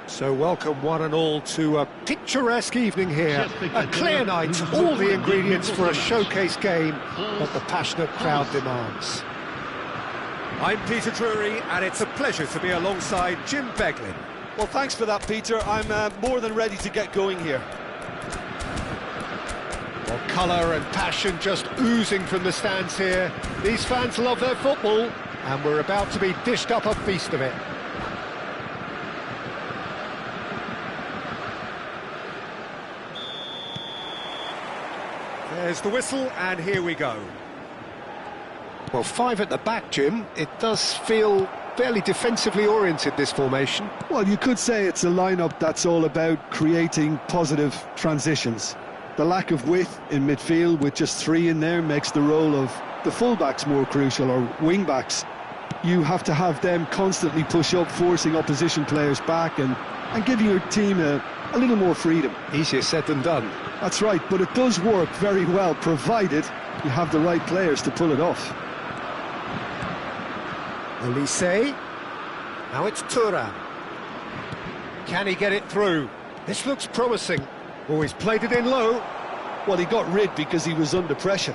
So welcome one and all to a picturesque evening here. A clear night, all the ingredients for a showcase game that the passionate crowd demands. I'm Peter Drury, and it's a pleasure to be alongside Jim Beglin. Well, thanks for that, Peter. I'm more than ready to get going here. Well, colour and passion just oozing from the stands here. These fans love their football, and we're about to be dished up a feast of it. There's the whistle, and here we go. Well, five at the back, Jim. It does feel fairly defensively oriented, this formation. Well, you could say it's a lineup that's all about creating positive transitions. The lack of width in midfield with just three in there makes the role of the fullbacks more crucial, or wing-backs. You have to have them constantly push up, forcing opposition players back and giving your team a little more freedom. Easier said than done. That's right, but it does work very well, provided you have the right players to pull it off. Olise. Now it's Thuram. Can he get it through? This looks promising. Oh, he's played it in low. Well, he got rid because he was under pressure.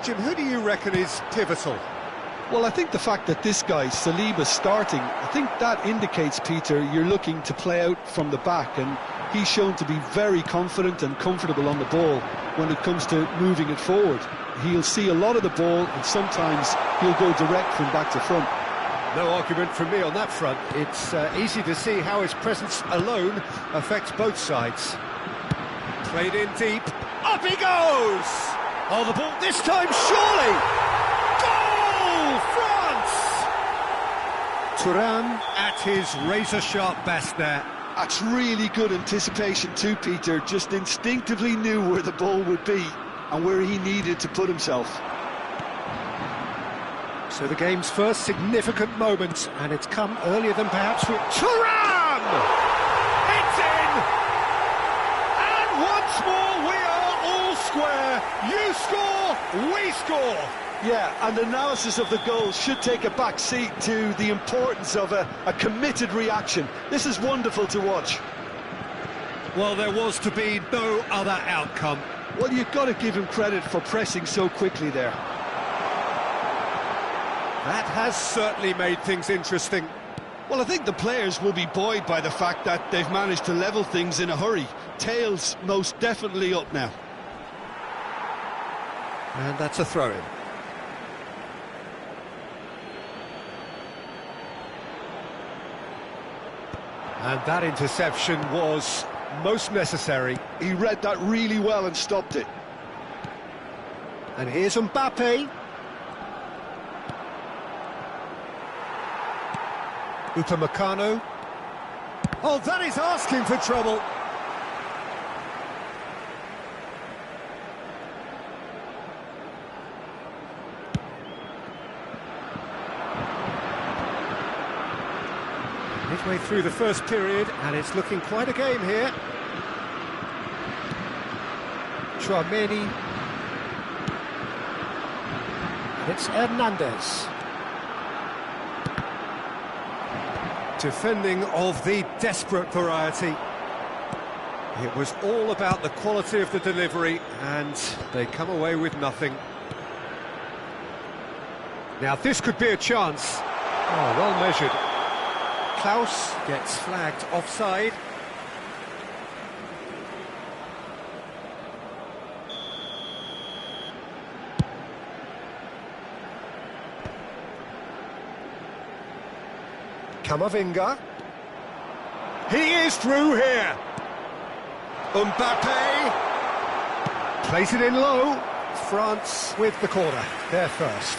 Jim, who do you reckon is pivotal? Well, I think the fact that this guy, Saliba's starting, I think that indicates, Peter, you're looking to play out from the back, and he's shown to be very confident and comfortable on the ball when it comes to moving it forward. He'll see a lot of the ball, and sometimes he'll go direct from back to front. No argument from me on that front. It's easy to see how his presence alone affects both sides. Played in deep. Up he goes! Oh, the ball this time, surely! Goal! France! Thuram at his razor-sharp best there. That's really good anticipation too, Peter. Just instinctively knew where the ball would be and where he needed to put himself. So the game's first significant moment, and it's come earlier than perhaps with Thuram! It's in! And once more we are all square. You score, we score. Yeah, and analysis of the goal should take a back seat to the importance of a committed reaction. This is wonderful to watch. Well, there was to be no other outcome. Well, you've got to give him credit for pressing so quickly there. That has certainly made things interesting. Well, I think the players will be buoyed by the fact that they've managed to level things in a hurry. Tails most definitely up now. And that's a throw-in. And that interception was most necessary. He read that really well and stopped it. And here's Mbappe. Upamecano. Oh, that is asking for trouble. Midway through the first period, and it's looking quite a game here. Tchouaméni. And it's Hernandez. Defending of the desperate variety. It was all about the quality of the delivery, and they come away with nothing. Now this could be a chance. Oh, well measured. Klaus gets flagged offside. Camavinga. He is through here. Mbappe plays it in low. France with the corner. They're first.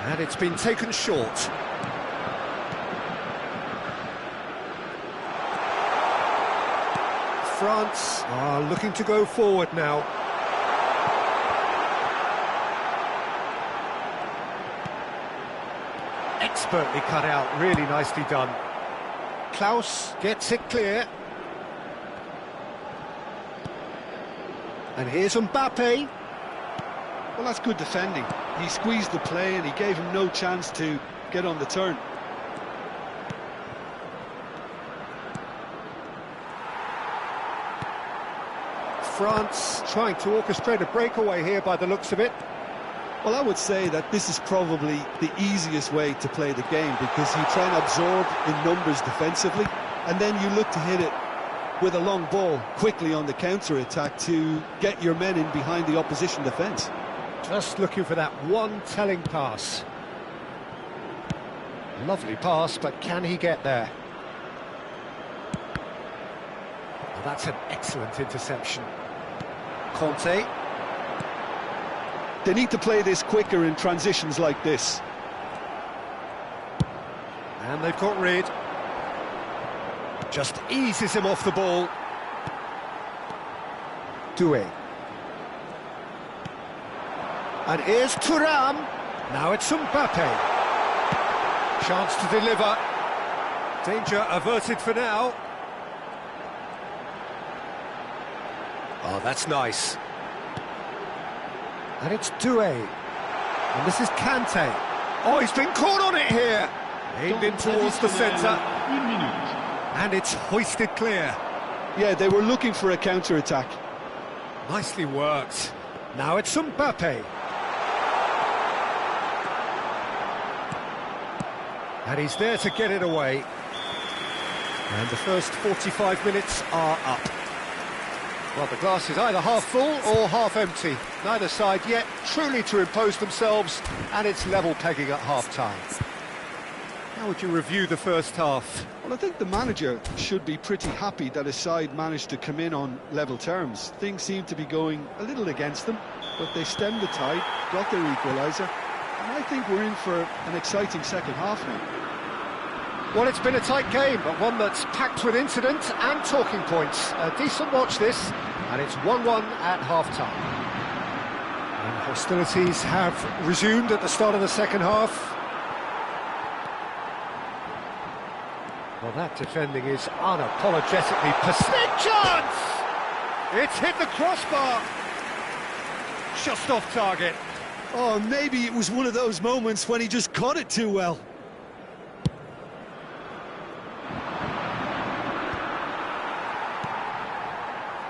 And it's been taken short. France are looking to go forward now. expertly cut out, really nicely done. Klaus gets it clear. And here's Mbappe. Well, that's good defending. He squeezed the play and he gave him no chance to get on the turn. France trying to orchestrate a breakaway here by the looks of it. Well, I would say that this is probably the easiest way to play the game, because you try and absorb in numbers defensively, and then you look to hit it with a long ball quickly on the counter-attack to get your men in behind the opposition defence. Just looking for that one telling pass. Lovely pass, but can he get there? Well, that's an excellent interception. Conte. They need to play this quicker in transitions like this. And they've got rid. Just eases him off the ball. Doué. And here's Thuram. Now it's Mbappe. Chance to deliver. Danger averted for now. Oh, that's nice. And it's Doué. And this is Kante. Oh, he's been caught on it here. Aimed in towards the centre. And it's hoisted clear. Yeah, they were looking for a counter-attack. Nicely worked. Now it's Mbappe. And he's there to get it away. And the first 45 minutes are up. Well, the glass is either half full or half empty. Neither side yet truly to impose themselves, and it's level pegging at half-time. How would you review the first half? Well, I think the manager should be pretty happy that his side managed to come in on level terms. Things seem to be going a little against them, but they stemmed the tide, got their equaliser, and I think we're in for an exciting second half now. Well, it's been a tight game, but one that's packed with incident and talking points. A decent watch this, and it's 1-1 at half-time. And hostilities have resumed at the start of the second half. Well, that defending is unapologetically persistent. Chance! It's hit the crossbar. Just off target. Oh, maybe it was one of those moments when he just caught it too well.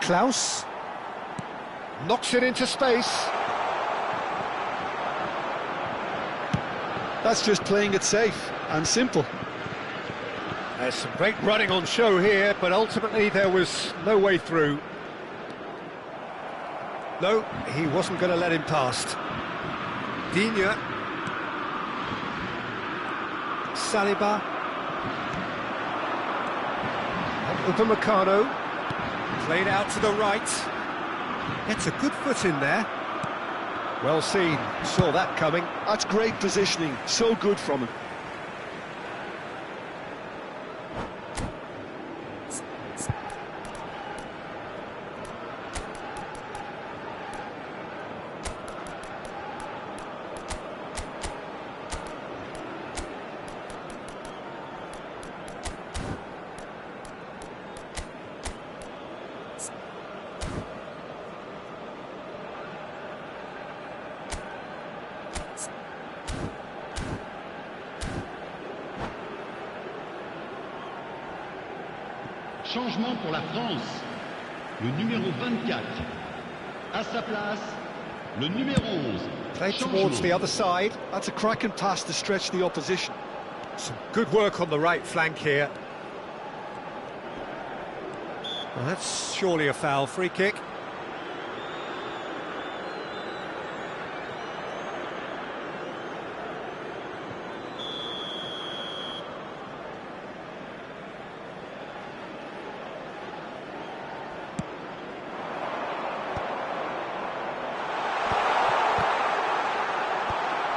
Klaus knocks it into space. That's just playing it safe and simple. There's some great running on show here, but ultimately there was no way through. No, he wasn't going to let him past. Digne. Saliba. And Upamecano. Played out to the right. Gets a good foot in there. Well seen, saw that coming. That's great positioning, so good from him. Changement pour la France. Le numéro 24. À sa place, le numéro 11. Played towards the other side. That's a cracking pass to stretch the opposition. Some good work on the right flank here. Well, that's surely a foul. Free kick.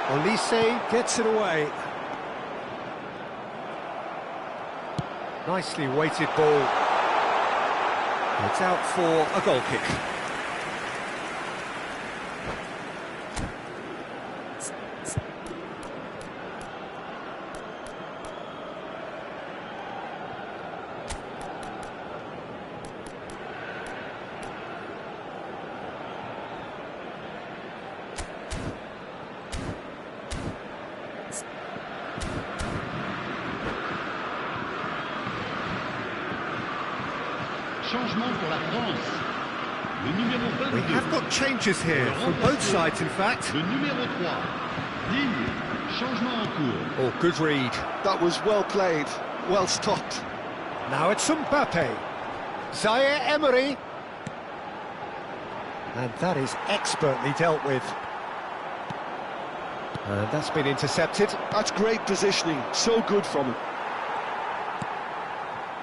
Olise gets it away. Nicely weighted ball. It's out for a goal kick. Changement pour la France. Le numéro 22. We have got changes here from both sides, in fact. Le numéro 3. Digne. Changement en cours. Oh, good read. That was well played, well stopped. Now it's Mbappe. Zaire Emery. And that is expertly dealt with. And that's been intercepted. That's great positioning, so good from him.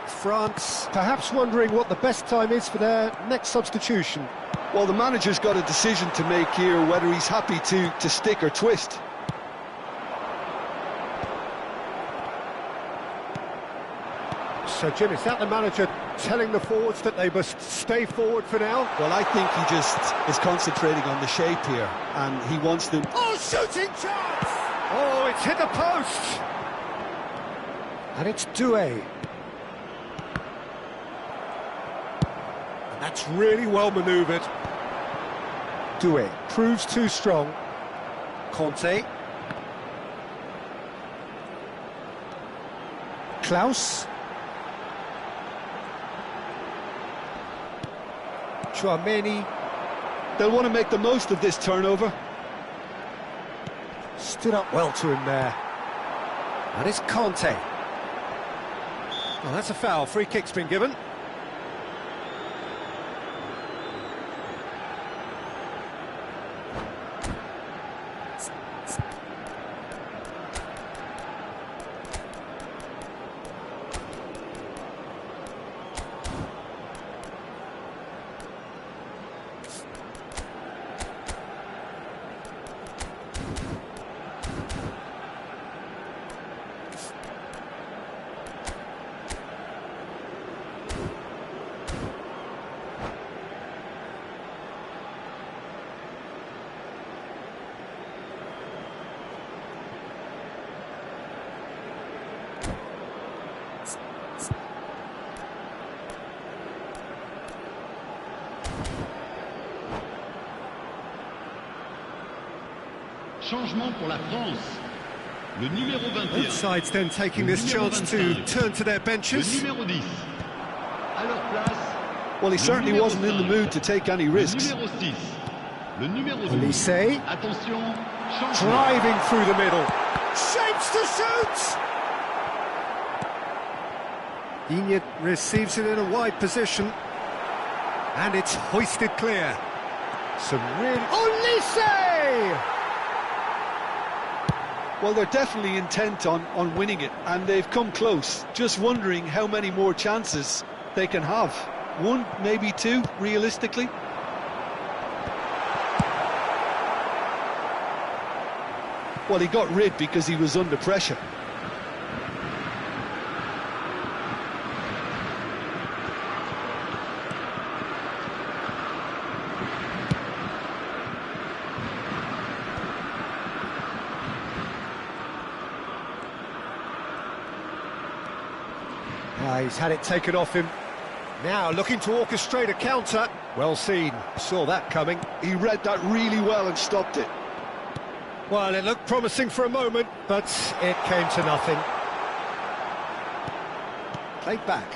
France perhaps wondering what the best time is for their next substitution. Well, the manager's got a decision to make here, whether he's happy to stick or twist. So, Jim, is that the manager telling the forwards that they must stay forward for now? Well, I think he just is concentrating on the shape here, and he wants them... Oh, shooting chance! Oh, it's hit the post! And it's Doué. And that's really well manoeuvred. Doué proves too strong. Conte. Klaus. Chouameni. They'll want to make the most of this turnover. Stood up well to him there. And it's Conte. Well, that's a foul. Free kick's been given. Changement pour la France. Le numéro 21. Both sides then taking this chance to turn to their Le benches. numéro 10. À leur place. Well, he certainly wasn't in the mood to take any risks. Le numéro 6. Le numéro 12. Olise Attention. Changement. driving through the middle. Shapes to shoot! Digne receives it in a wide position. And it's hoisted clear. Some really... Olise! Well, they're definitely intent on winning it, and they've come close. Just wondering how many more chances they can have. One, maybe two, realistically. Well, he got rid because he was under pressure. He's had it taken off him. Now looking to orchestrate a counter. Well seen, saw that coming. He read that really well and stopped it. Well, it looked promising for a moment, but it came to nothing. Played back.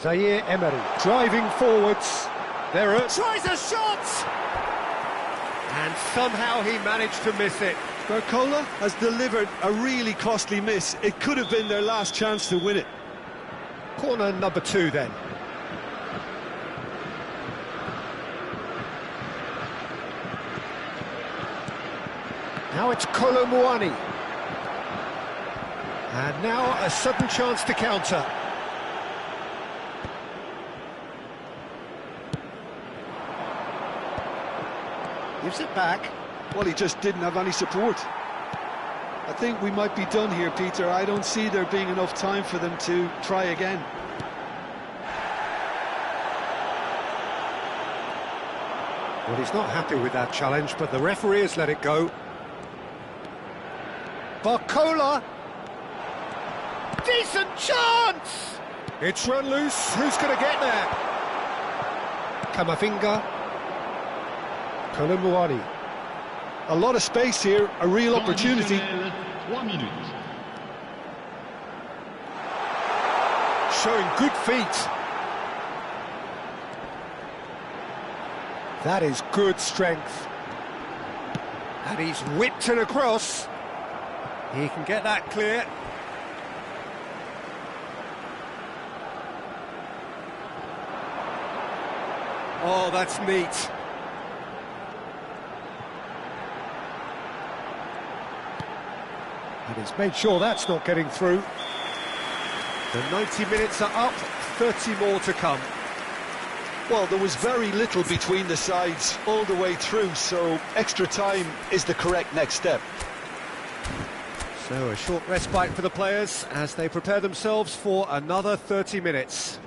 Zaire Emery driving forwards. There are... Tries a shot! And somehow he managed to miss it. Barcola has delivered a really costly miss. It could have been their last chance to win it. Corner number 2 then. Now it's Kolo Muani. And now a sudden chance to counter. Gives it back. Well, he just didn't have any support. I think we might be done here, Peter. I don't see there being enough time for them to try again. Well, he's not happy with that challenge, but the referee has let it go. Barcola! Decent chance! It's run loose. Who's going to get there? Camavinga. Kolo Muani. A lot of space here, a real Temps opportunity. additionnel, 3 minutes. showing good feet. That is good strength. And he's whipped it across. He can get that clear. Oh, that's neat. And he's made sure that's not getting through. The 90 minutes are up, 30 more to come. Well, there was very little between the sides all the way through, so extra time is the correct next step. So a short respite for the players as they prepare themselves for another 30 minutes.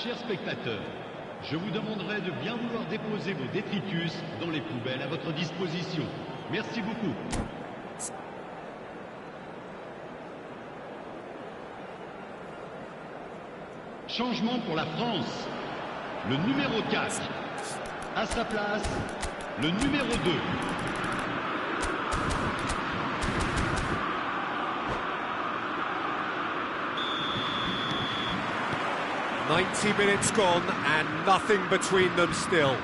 Chers spectateurs, je vous demanderai de bien vouloir déposer vos détritus dans les poubelles à votre disposition. Merci beaucoup. Changement pour la France. Le numéro 4. À sa place, le numéro 2. "90 minutes gone and nothing between them still."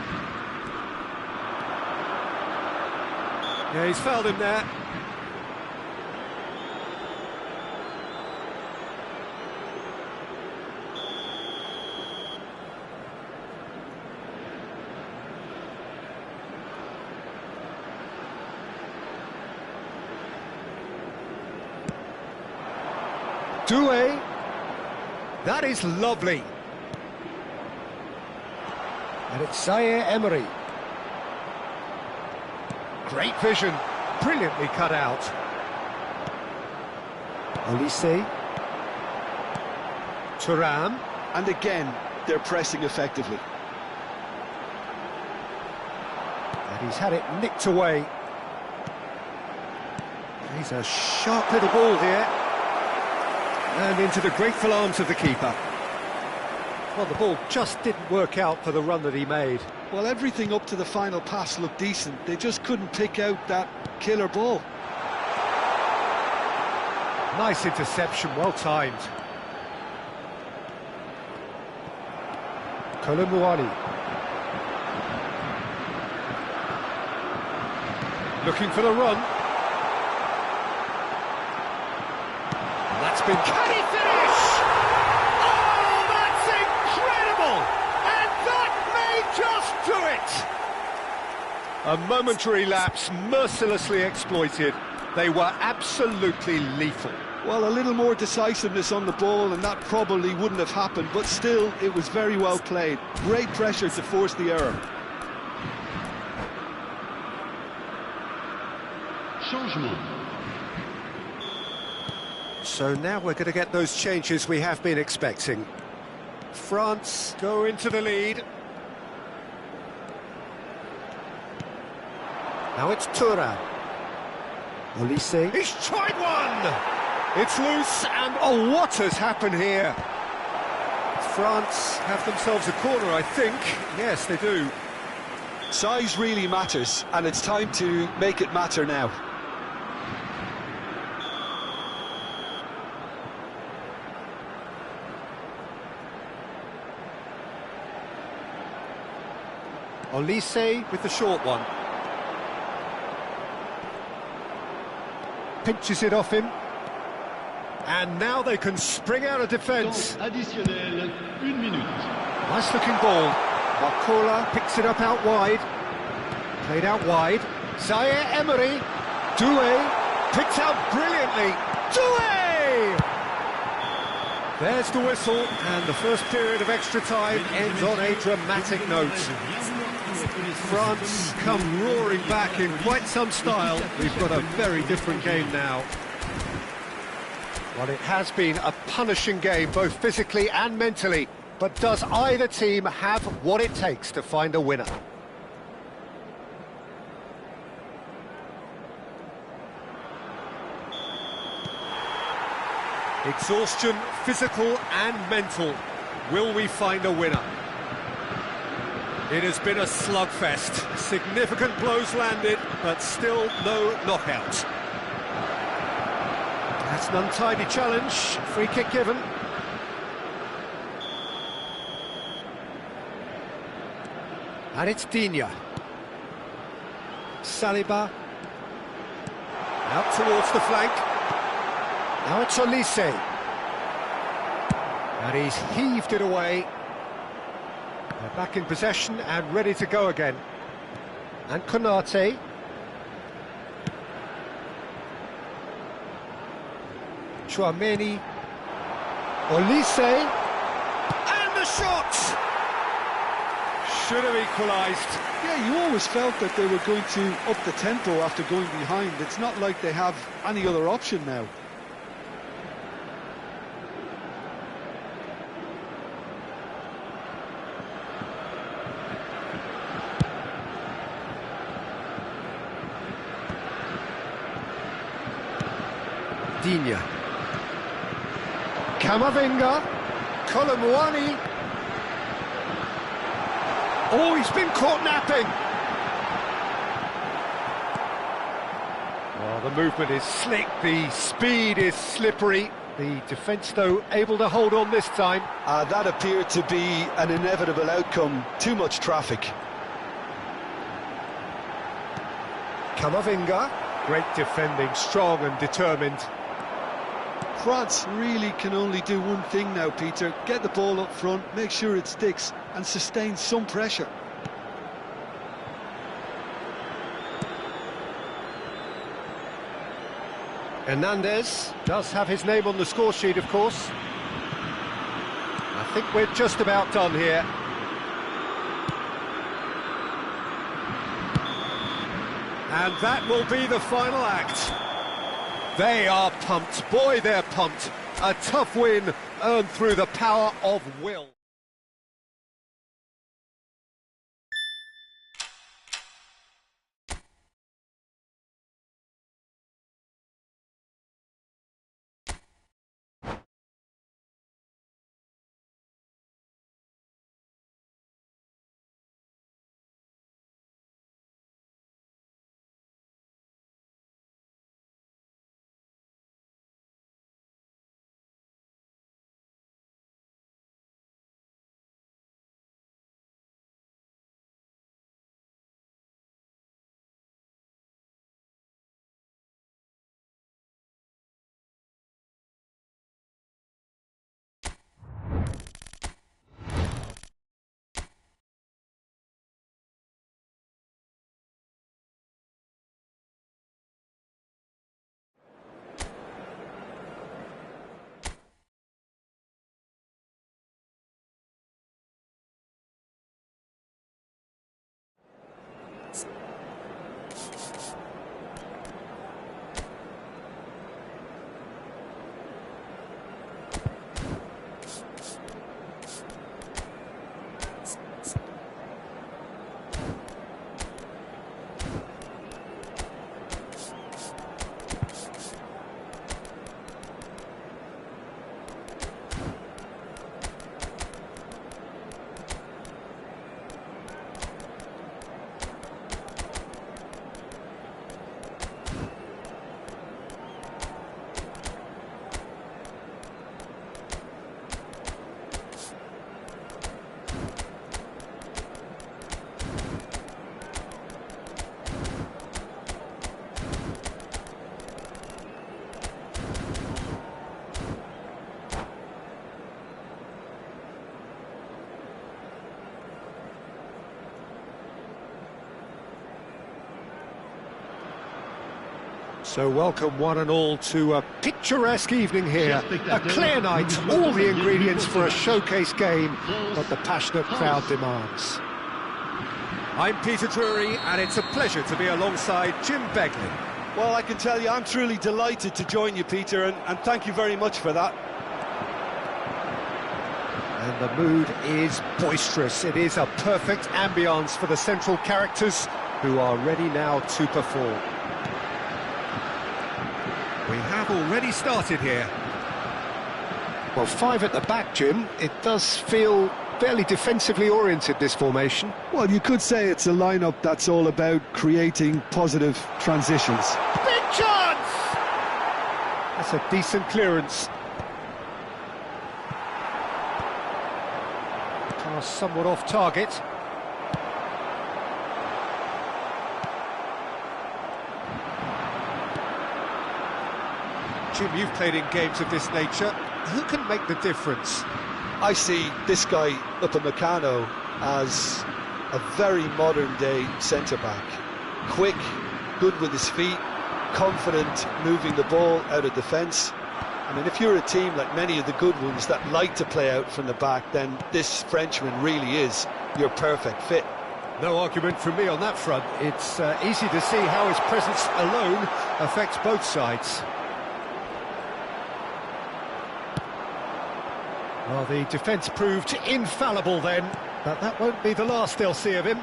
Yeah, he's fouled him there. Doué. That is lovely. And it's Zaire Emery. Great vision, brilliantly cut out. Olise. Thuram. And again, they're pressing effectively. And he's had it nicked away. He's a sharp little ball here. And into the grateful arms of the keeper. Well, the ball just didn't work out for the run that he made. Well, everything up to the final pass looked decent. They just couldn't pick out that killer ball. Nice interception, well timed. Kolomuani. Looking for the run. That's been... Can he finish? Oh, that's incredible! And that may just do it! A momentary lapse, mercilessly exploited. They were absolutely lethal. Well, a little more decisiveness on the ball and that probably wouldn't have happened, but still, it was very well played. Great pressure to force the error. Changement. So now we're going to get those changes we have been expecting. France go into the lead. Now it's Thuram. Olise. He's tried one! It's loose, and oh, what has happened here? France have themselves a corner, I think. Yes, they do. Size really matters, and it's time to make it matter now. Olise with the short one. Pinches it off him. And now they can spring out of defence. Temps additionnel, 1 minute. Nice looking ball. Barcola picks it up out wide. Played out wide. Zaire Emery. Doué picked out brilliantly. Doué! There's the whistle, and the first period of extra time ends on a dramatic note. France come roaring back in quite some style. We've got a very different game now. Well, it has been a punishing game, both physically and mentally. But does either team have what it takes to find a winner? Exhaustion, physical and mental. Will we find a winner? It has been a slugfest. Significant blows landed, but still no knockout. That's an untidy challenge. Free kick given. And it's Digne. Saliba. Out towards the flank. Now it's Olise. And he's heaved it away. They're back in possession and ready to go again. And Konate. Tchouameni. Olise. And the shot! Should have equalised. Yeah, you always felt that they were going to up the tempo after going behind. It's not like they have any other option now. Digne. Camavinga. Colomwani. Oh, he's been caught napping. Well, the movement is slick, the speed is slippery. The defence, though, able to hold on this time. That appeared to be an inevitable outcome. Too much traffic. Camavinga. Great defending, strong and determined. France really can only do one thing now, Peter. Get the ball up front, make sure it sticks, and sustain some pressure. Hernandez does have his name on the score sheet, of course. I think we're just about done here. And that will be the final act. They are pumped. Boy, they're pumped. A tough win earned through the power of will. So welcome one and all to a picturesque evening here, a clear night, all the ingredients for a showcase game, but the passionate crowd demands. I'm Peter Drury, and it's a pleasure to be alongside Jim Begley. Well, I can tell you, I'm truly delighted to join you, Peter, and thank you very much for that. And the mood is boisterous. It is a perfect ambience for the central characters who are ready now to perform. We have already started here. Well, 5 at the back, Jim. It does feel fairly defensively oriented, this formation. Well, you could say it's a lineup that's all about creating positive transitions. Big chance! That's a decent clearance. Pass somewhat off target. Jim, you've played in games of this nature. Who can make the difference? I see this guy, Upamecano, as a very modern-day centre-back. Quick, good with his feet, confident moving the ball out of defence. I mean, if you're a team like many of the good ones that like to play out from the back, then this Frenchman really is your perfect fit. No argument from me on that front. It's easy to see how his presence alone affects both sides. Well, the defence proved infallible then, but that won't be the last they'll see of him.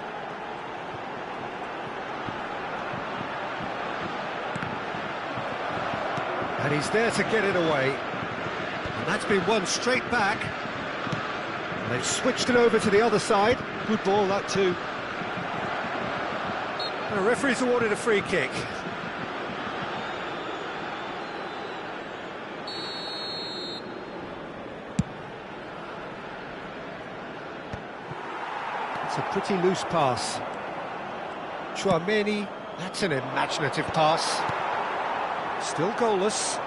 And he's there to get it away. And that's been won straight back. And they've switched it over to the other side. Good ball, that too. And the referee's awarded a free kick. It's a pretty loose pass. Tchouaméni, that's an imaginative pass. Still goalless.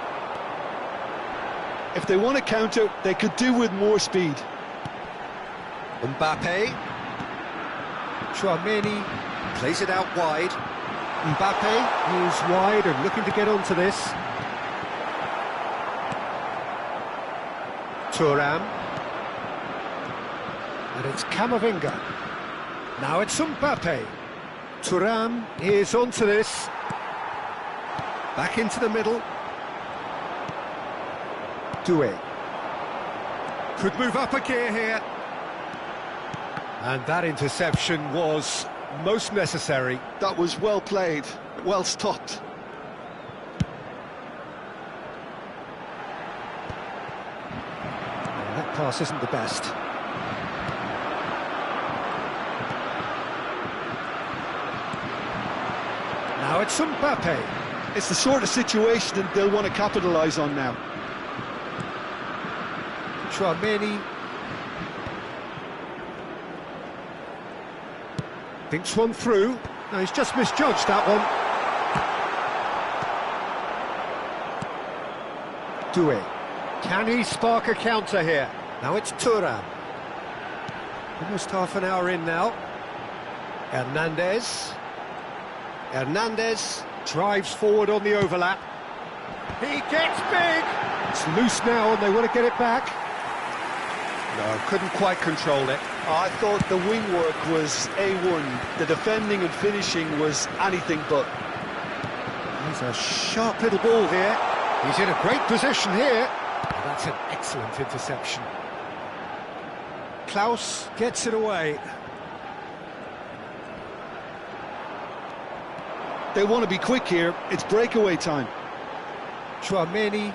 If they want to counter, they could do with more speed. Mbappe. Tchouaméni plays it out wide. Mbappe is wide and looking to get onto this. Thuram. And it's Camavinga. Now it's Mbappe. Thuram is onto this. Back into the middle. Doué. Could move up a gear here. And that interception was most necessary. That was well played, well stopped. That pass isn't the best. Now it's Mbappe. It's the sort of situation that they'll want to capitalise on now. Tchouaméni. Thinks one through. No, he's just misjudged that one. Doué. Can he spark a counter here? Now it's Thuram. Almost half an hour in now. Hernandez. Hernandez drives forward on the overlap. He gets big! It's loose now and they want to get it back. No, couldn't quite control it. I thought the wing work was A1. The defending and finishing was anything but. There's a sharp little ball here. He's in a great position here. And that's an excellent interception. Klaus gets it away. They want to be quick here. It's breakaway time. Tchouaméni.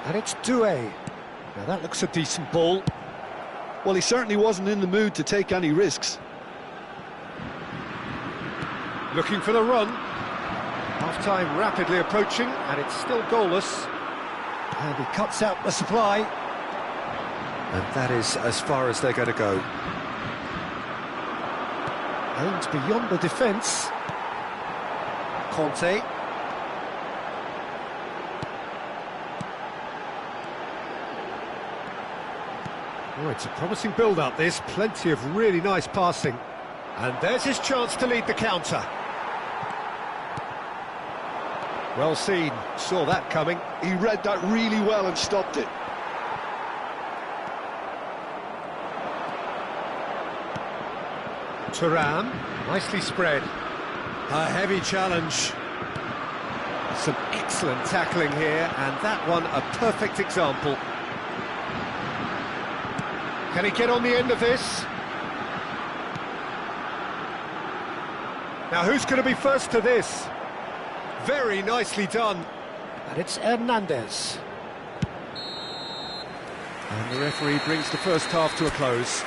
And it's Doué. Now that looks a decent ball. Well, he certainly wasn't in the mood to take any risks. Looking for the run. Half-time rapidly approaching, and it's still goalless. And he cuts out the supply. And that is as far as they're going to go. Aimed beyond the defence. Conte. Oh, it's a promising build-up, this. Plenty of really nice passing. And there's his chance to lead the counter. Well seen. Saw that coming. He read that really well and stopped it. Thuram, nicely spread. A heavy challenge. Some excellent tackling here, and that one a perfect example. Can he get on the end of this? Now who's going to be first to this? Very nicely done. And it's Hernandez. And the referee brings the first half to a close.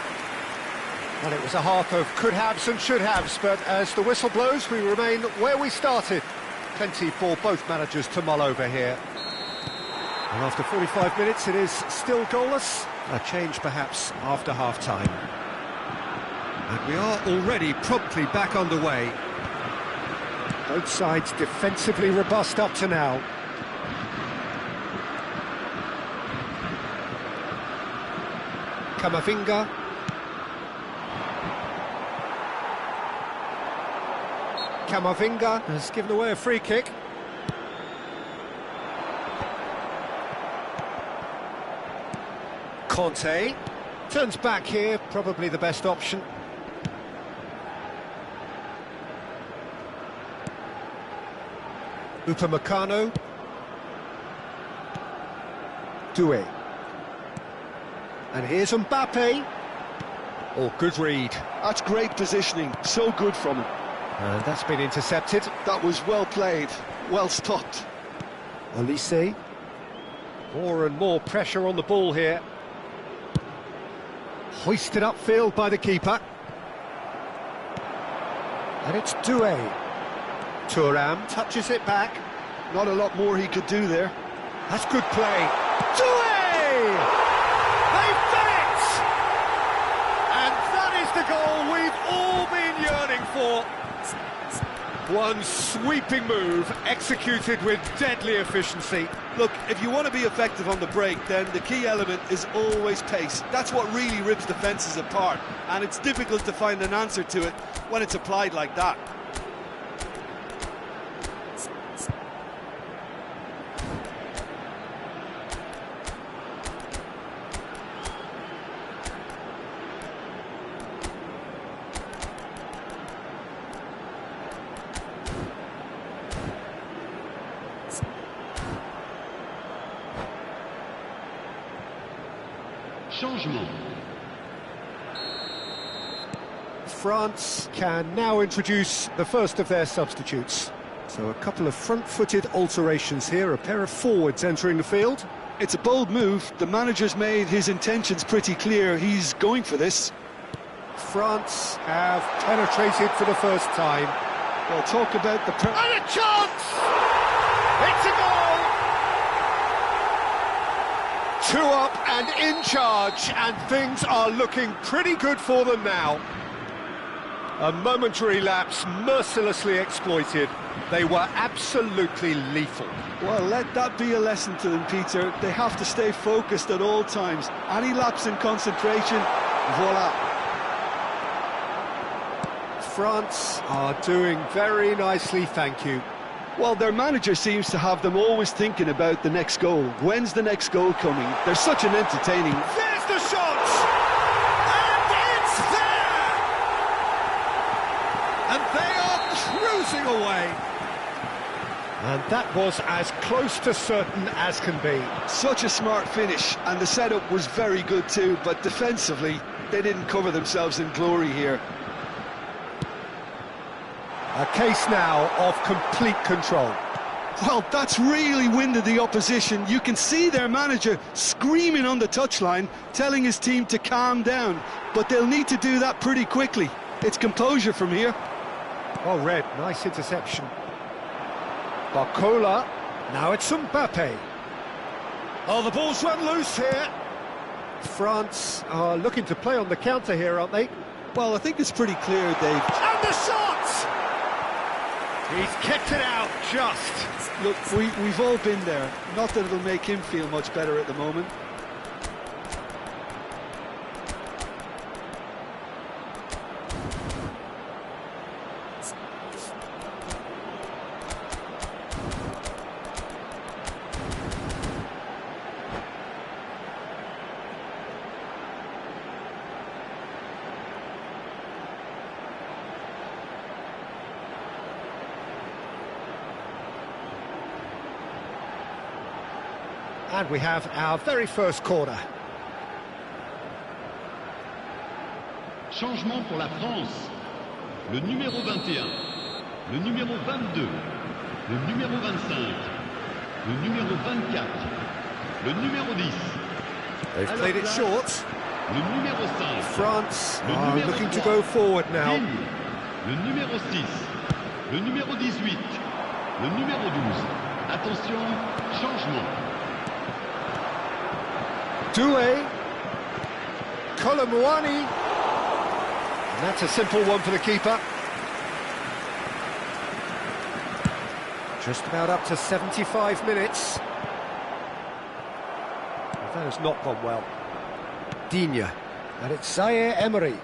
And it was a half of could-haves and should-haves, but as the whistle blows, we remain where we started. Plenty for both managers to mull over here. And after 45 minutes, it is still goalless. A change perhaps after half-time. And we are already promptly back underway. Both sides defensively robust up to now. Camavinga. Camavinga has given away a free kick. Conte turns back here, probably the best option. Upamecano. Doué. And here's Mbappe. Oh, good read. That's great positioning, so good from him. And that's been intercepted. That was well played, well stopped. Olise. More and more pressure on the ball here. Hoisted upfield by the keeper. And it's Doué. Thuram touches it back. Not a lot more he could do there. That's good play. Doué! They've done it! And that is the goal we've all been yearning for. One sweeping move, executed with deadly efficiency. Look, if you want to be effective on the break, then the key element is always pace. That's what really rips defences apart, and it's difficult to find an answer to it when it's applied like that. Changement. France can now introduce the first of their substitutes. So a couple of front-footed alterations here, a pair of forwards entering the field. It's a bold move. The manager's made his intentions pretty clear. He's going for this. France have penetrated for the first time. Well, talk about the... And a chance! It's a goal! 2 up and in charge, and things are looking pretty good for them now. A momentary lapse mercilessly exploited. They were absolutely lethal. Well, let that be a lesson to them, Peter. They have to stay focused at all times. Any lapse in concentration, voila. France are doing very nicely, thank you. Well, their manager seems to have them always thinking about the next goal. When's the next goal coming? They're such an entertaining... There's the shot! And it's there! And they are cruising away. And that was as close to certain as can be. Such a smart finish, and the setup was very good too, but defensively, they didn't cover themselves in glory here. A case now of complete control. Well, that's really winded the opposition. You can see their manager screaming on the touchline, telling his team to calm down, but they'll need to do that pretty quickly. It's composure from here. Oh, Red, nice interception. Barcola, now it's Mbappe. Oh, the ball's run loose here. France are looking to play on the counter here, aren't they? Well, I think it's pretty clear they've... And the shot! He's kept it out, just. Look, we've all been there. Not that it'll make him feel much better at the moment. And we have our very first corner. Changement pour la France. Le numéro 21, le numéro 22, le numéro 25, le numéro 24, le numéro 10. They've played it short. Le numéro 5. France Le are numéro looking to 3. go forward now. Digne. Le numéro 6. Le numéro 18. Le numéro 12. Attention, changement. Doué. Colomwani. And that's a simple one for the keeper. Just about up to 75 minutes. That has not gone well. Digne. And it's Zaire Emery.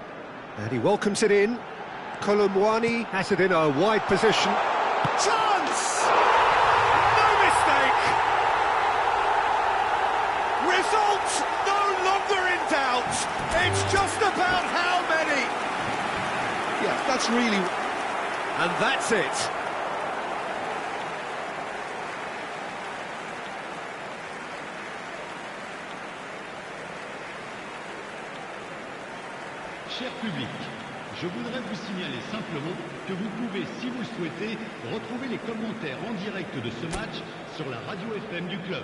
And he welcomes it in. Colomwani has it in a wide position. Chance! No mistake! Result no longer in doubt. It's just about how many. Yeah, that's really... And that's it. Cher public, je voudrais vous signaler simplement que vous pouvez, si vous le souhaitez, retrouver les commentaires en direct de ce match sur la radio FM du club.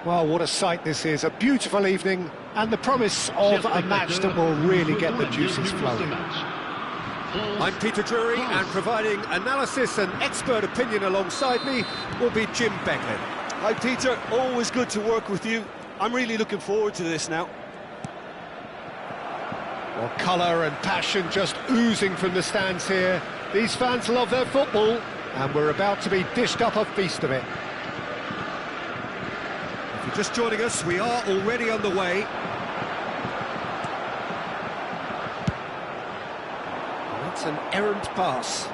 Well, what a sight this is. A beautiful evening and the promise of a match that will really get the juices flowing. I'm Peter Drury, and providing analysis and expert opinion alongside me will be Jim Beglin. Hi Peter, always good to work with you. I'm really looking forward to this now. Well, colour and passion just oozing from the stands here. These fans love their football, and we're about to be dished up a feast of it. If you're just joining us, we are already underway. That's an errant pass.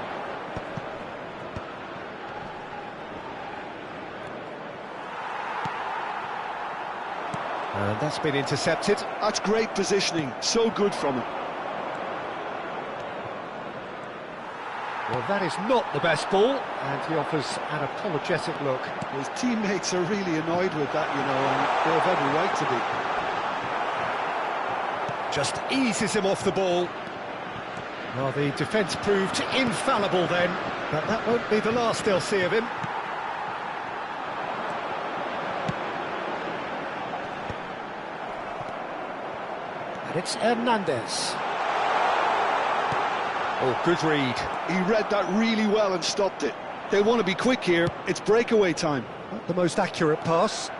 And that's been intercepted. That's great positioning, so good from him. Well, that is not the best ball, and he offers an apologetic look. His teammates are really annoyed with that, you know, and they have every right to be. Just eases him off the ball. Well, the defence proved infallible then, but that won't be the last they'll see of him. And it's Hernandez. Oh, good read. He read that really well and stopped it. They want to be quick here. It's breakaway time. Not the most accurate pass.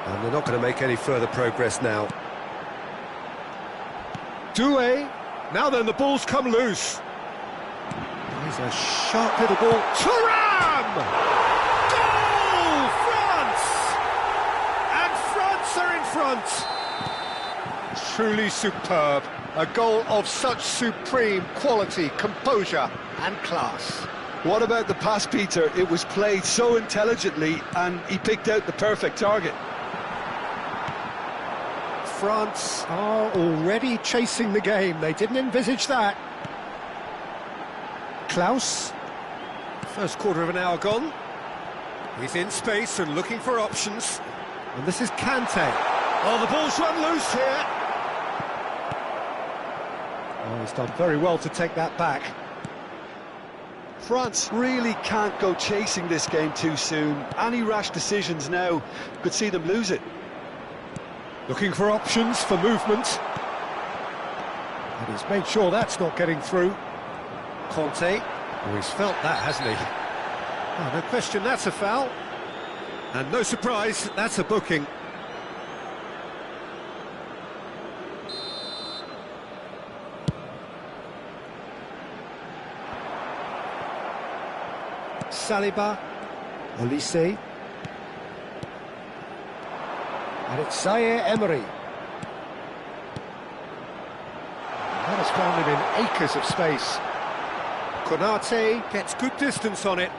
And they're not going to make any further progress now. Doué. Now then, the ball's come loose. Here's a sharp little ball. Thuram! Goal! France! And France are in front. Truly superb. A goal of such supreme quality, composure and class. What about the pass, Peter? It was played so intelligently and he picked out the perfect target. France are already chasing the game. They didn't envisage that. Klaus. First quarter of an hour gone. He's in space and looking for options. And this is Kante. Oh, the ball's run loose here. Oh, he's done very well to take that back. France really can't go chasing this game too soon. Any rash decisions now could see them lose it. Looking for options, for movement. And he's made sure that's not getting through. Conte. Oh, he's felt that, hasn't he? Oh, no question, that's a foul. And no surprise, that's a booking. Saliba, Olise, and it's Zaire Emery. That has found him in acres of space. Konate gets good distance on it.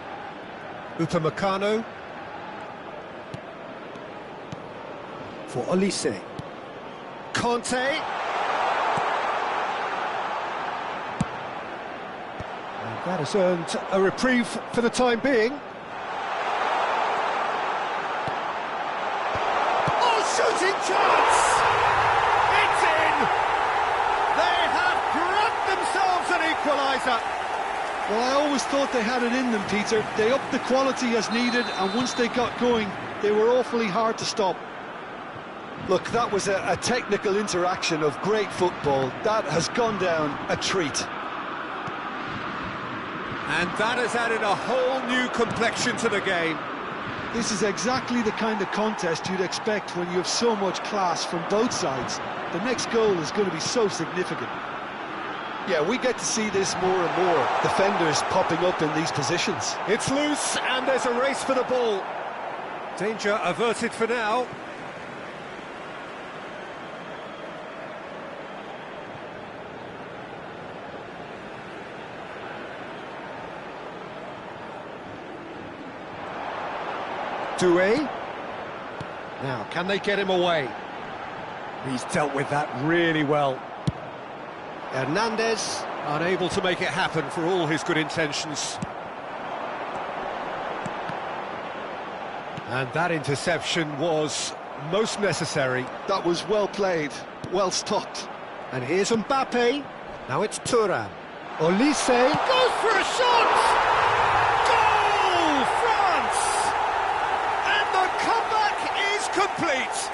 Upamecano for Olise. Conte. That has earned a reprieve for the time being. Oh, shooting chance! It's in! They have grabbed themselves an equaliser. Well, I always thought they had it in them, Peter. They upped the quality as needed, and once they got going, they were awfully hard to stop. Look, that was a technical interaction of great football. That has gone down a treat. And that has added a whole new complexion to the game. This is exactly the kind of contest you'd expect when you have so much class from both sides. The next goal is going to be so significant. Yeah, we get to see this more and more. Defenders popping up in these positions. It's loose and there's a race for the ball. Danger averted for now. Doué. Now, can they get him away? He's dealt with that really well. Hernandez, unable to make it happen for all his good intentions. And that interception was most necessary. That was well played, well stopped. And here's Mbappe. Now it's Thuram. Olise goes for a shot! Goal, France! And the comeback is complete.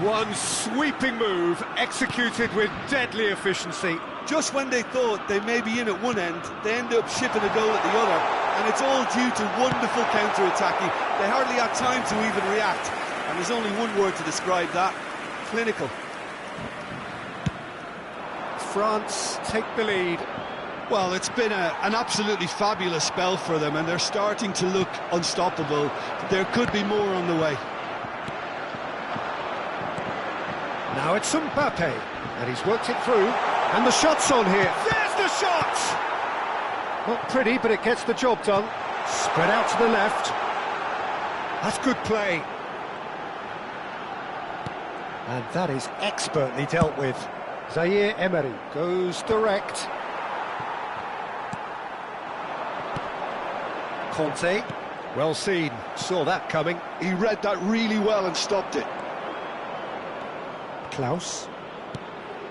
One sweeping move, executed with deadly efficiency. Just when they thought they may be in at one end, they end up shipping a goal at the other, and it's all due to wonderful counter-attacking. They hardly had time to even react, and there's only one word to describe that: clinical. France take the lead. Well, it's been an absolutely fabulous spell for them, and they're starting to look unstoppable. There could be more on the way. Now it's Mbappe, and he's worked it through, and the shot's on here. There's the shot! Not pretty, but it gets the job done. Spread out to the left. That's good play. And that is expertly dealt with. Zaire Emery goes direct. Conte, well seen, saw that coming. He read that really well and stopped it. Klaus,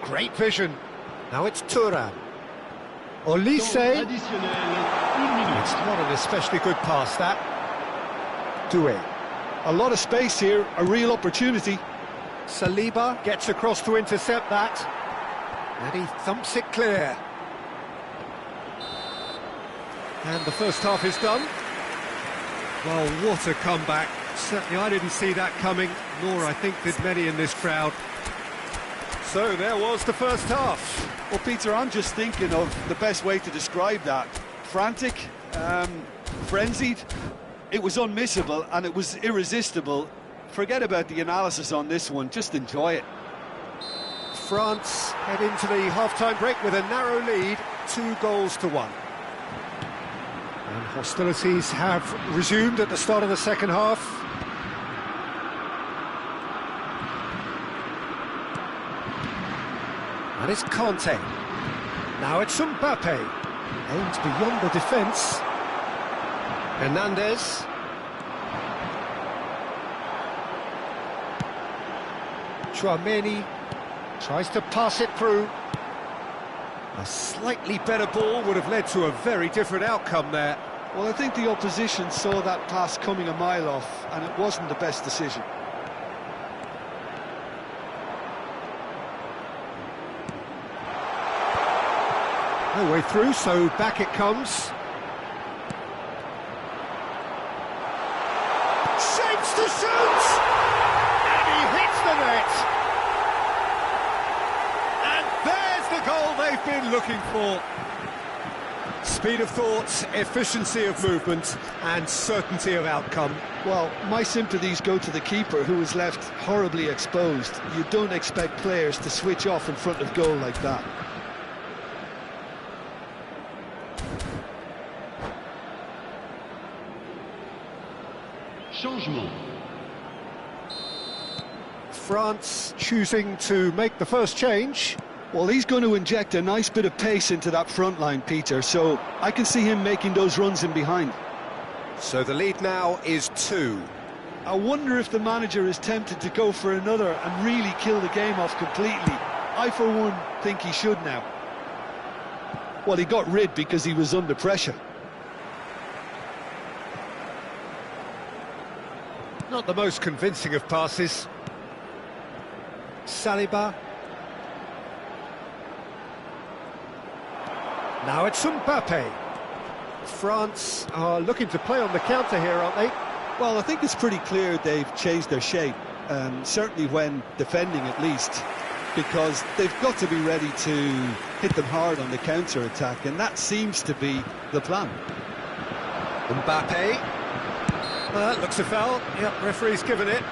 great vision. Now it's Thuram. Olise, Temps additionnel, 1 minute. it's not an especially good pass, that. Doué. A lot of space here, a real opportunity. Saliba gets across to intercept that. And he thumps it clear. And the first half is done. Well, what a comeback. Certainly I didn't see that coming, nor I think did many in this crowd. So there was the first half. Well, Peter, I'm just thinking of the best way to describe that. Frantic, frenzied. It was unmissable and it was irresistible. Forget about the analysis on this one, just enjoy it. France head into the half-time break with a narrow lead, 2-1. And hostilities have resumed at the start of the second half. And it's Conte. Now it's Mbappe. Aims beyond the defence. Hernandez. Tchouaméni tries to pass it through. A slightly better ball would have led to a very different outcome there. Well, I think the opposition saw that pass coming a mile off, and it wasn't the best decision. No way through, so back it comes. Shapes to shoot! And he hits the net! And there's the goal they've been looking for. Speed of thought, efficiency of movement, and certainty of outcome. Well, my sympathies go to the keeper, who was left horribly exposed. You don't expect players to switch off in front of goal like that. Changement. France choosing to make the first change. Well, he's going to inject a nice bit of pace into that front line, Peter, so I can see him making those runs in behind. So the lead now is 2. I wonder if the manager is tempted to go for another and really kill the game off completely. I, for one, think he should now. Well, he got rid because he was under pressure. Not the most convincing of passes. Saliba. Now it's Mbappe. France are looking to play on the counter here, aren't they? Well, I think it's pretty clear they've changed their shape, certainly when defending at least, because they've got to be ready to hit them hard on the counter-attack, and that seems to be the plan. Mbappe. Looks a foul. Yep, referee's given it.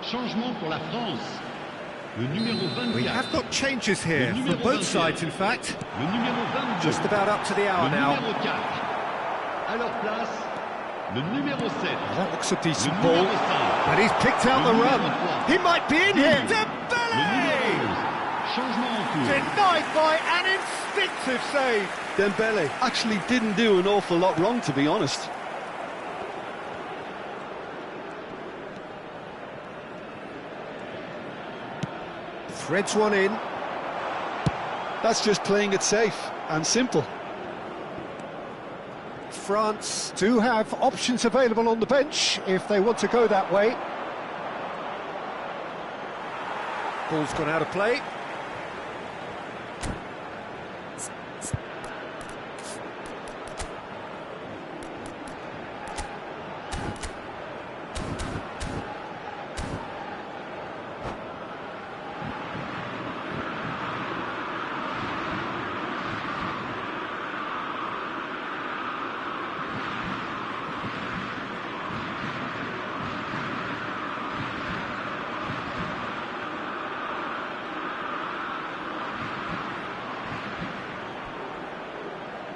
Changement pour la France. Le numéro 24. We have got changes here for both sides, in fact. Le numéro 22. Just about up to the hour Le now. numéro 4. À leur place, le numéro 7. That looks a Le decent numéro ball. 5. And he's picked out the run. He might be in here. Le numéro Dembele! 11. Changement en cours. Denied by an instinctive save. Dembele actually didn't do an awful lot wrong, to be honest. Threads one in. That's just playing it safe and simple. France do have options available on the bench if they want to go that way. Ball's gone out of play.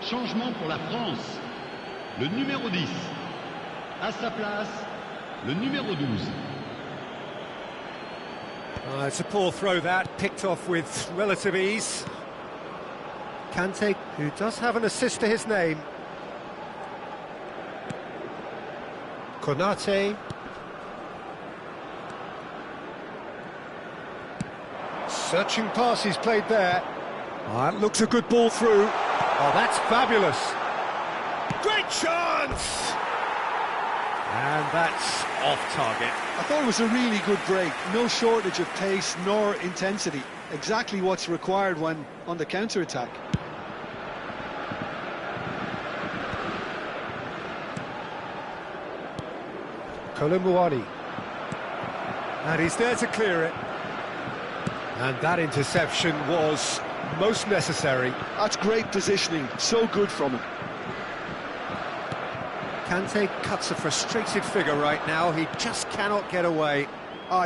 Changement pour la France. Le numéro 10. À sa place, le numéro 12. It's a poor throw that, picked off with relative ease. Kante, who does have an assist to his name. Konate. Searching pass he's played there. That looks a good ball through. Oh, that's fabulous. Great chance! And that's off target. I thought it was a really good break. No shortage of pace nor intensity. Exactly what's required when on the counter-attack. Kolo Muani. And he's there to clear it. And that interception was most necessary. That's great positioning. So good from him. Kante cuts a frustrated figure right now. He just cannot get away.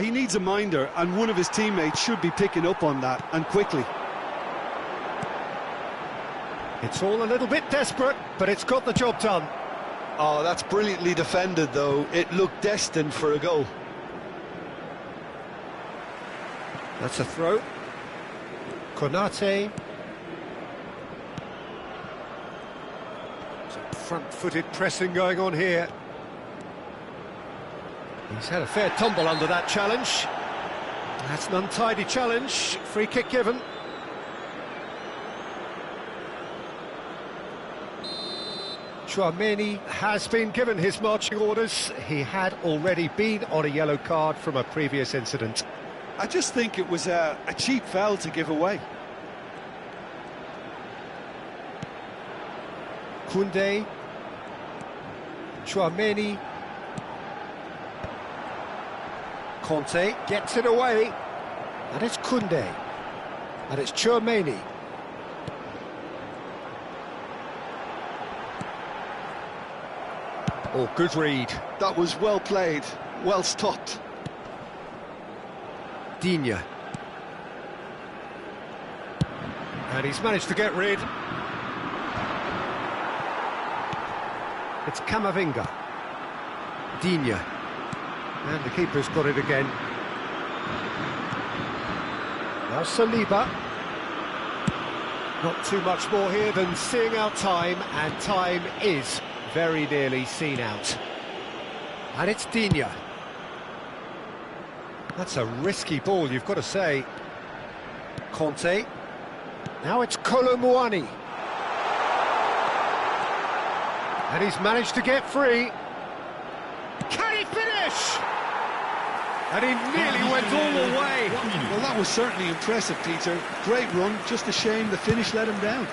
He needs a minder, and one of his teammates should be picking up on that, and quickly. It's all a little bit desperate, but it's got the job done. Oh, that's brilliantly defended, though. It looked destined for a goal. That's a throw. Konate. Some front-footed pressing going on here. He's had a fair tumble under that challenge. That's an untidy challenge. Free kick given. Tchouaméni has been given his marching orders. He had already been on a yellow card from a previous incident. I just think it was a cheap foul to give away. Koundé. Tchouaméni. Conte gets it away. And it's Koundé. And it's Tchouaméni. Oh, good read. That was well played, well stopped. Digne. And he's managed to get rid. It's Camavinga. Digne. And the keeper's got it again. Now Saliba. Not too much more here than seeing out time, and time is very nearly seen out. And it's Digne. That's a risky ball, you've got to say. Conte. Now it's Kolo Muani. And he's managed to get free. Can he finish? And he nearly went all the way. Well, that was certainly impressive, Peter. Great run, just a shame the finish let him down.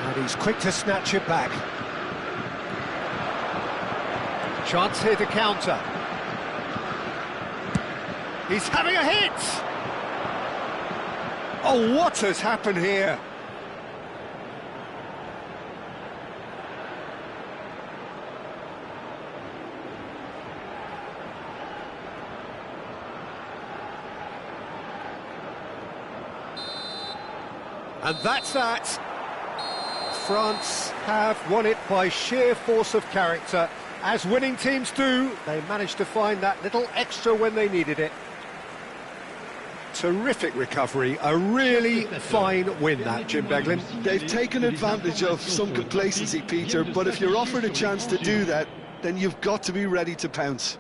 And he's quick to snatch it back. Chance here to counter. He's having a hit! Oh, what has happened here? And that's that. France have won it by sheer force of character. As winning teams do, they managed to find that little extra when they needed it. Terrific recovery, a really fine win that, Jim Beglin. They've taken advantage of some complacency, Peter, but if you're offered a chance to do that, then you've got to be ready to pounce.